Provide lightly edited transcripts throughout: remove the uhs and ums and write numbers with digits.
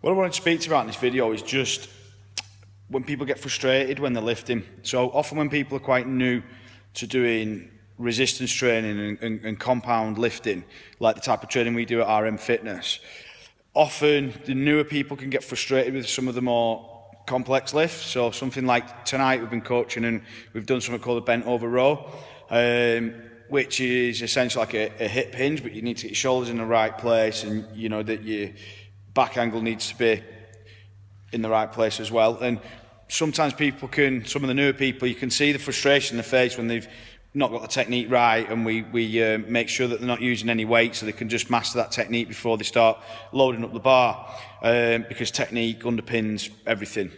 What I wanted to speak to you about in this video is just when people get frustrated when they're lifting. So often when people are quite new to doing resistance training and compound lifting, like the type of training we do at RM Fitness, often the newer people can get frustrated with some of the more complex lifts. So something like tonight we've been coaching and we've done something called a bent over row, which is essentially like a hip hinge, but you need to get your shoulders in the right place, and you know that your back angle needs to be in the right place as well. And sometimes some of the newer people, you can see the frustration in their face when they've not got the technique right, and we make sure that they're not using any weight so they can just master that technique before they start loading up the bar, because technique underpins everything.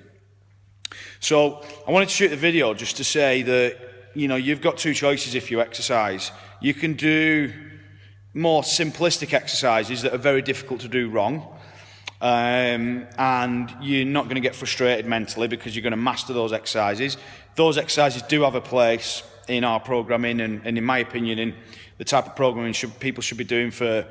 So I wanted to shoot the video just to say that, you know, you've got two choices if you exercise. You can do more simplistic exercises that are very difficult to do wrong, and you're not going to get frustrated mentally because you're going to master those exercises. Those exercises do have a place in our programming, and in my opinion, in the type of programming people should be doing for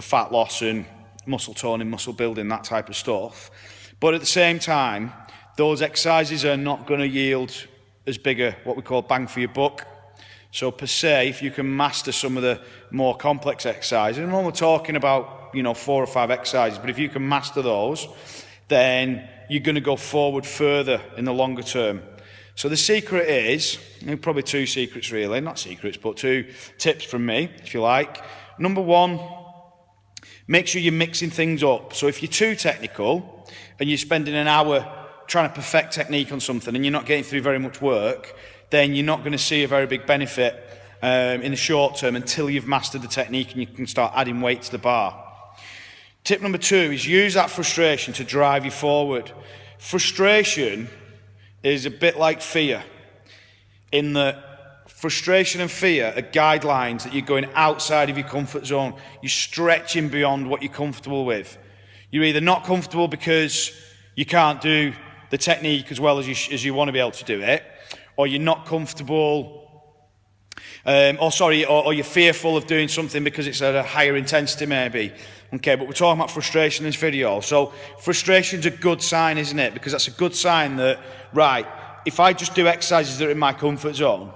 fat loss and muscle toning, muscle building, that type of stuff. But at the same time, those exercises are not going to yield as big a, what we call, bang for your buck. So per se, if you can master some of the more complex exercises, and when we're talking about, you know, 4 or 5 exercises, but if you can master those, then you're going to go forward further in the longer term. So the secret is, probably 2 secrets really, not secrets, but 2 tips from me, if you like. Number 1, make sure you're mixing things up. So if you're too technical and you're spending an hour trying to perfect technique on something and you're not getting through very much work, then you're not going to see a very big benefit in the short term until you've mastered the technique and you can start adding weight to the bar. Tip number 2 is use that frustration to drive you forward. Frustration is a bit like fear, in that frustration and fear are guidelines that you're going outside of your comfort zone. You're stretching beyond what you're comfortable with. You're either not comfortable because you can't do the technique as well as you want to be able to do it, or you're not comfortable, or you're fearful of doing something because it's at a higher intensity maybe. Okay, but we're talking about frustration in this video. So frustration's a good sign, isn't it? Because that's a good sign that, right, if I just do exercises that are in my comfort zone,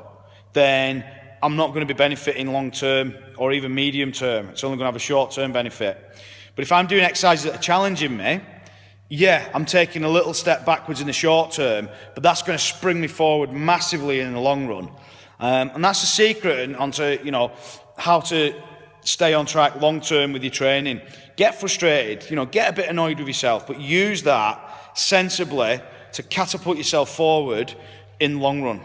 then I'm not going to be benefiting long term or even medium term. It's only going to have a short term benefit. But if I'm doing exercises that are challenging me, yeah, I'm taking a little step backwards in the short term, but that's going to spring me forward massively in the long run. And that's the secret onto, you know, how to stay on track long term with your training. Get frustrated, you know, get a bit annoyed with yourself, but use that sensibly to catapult yourself forward in the long run.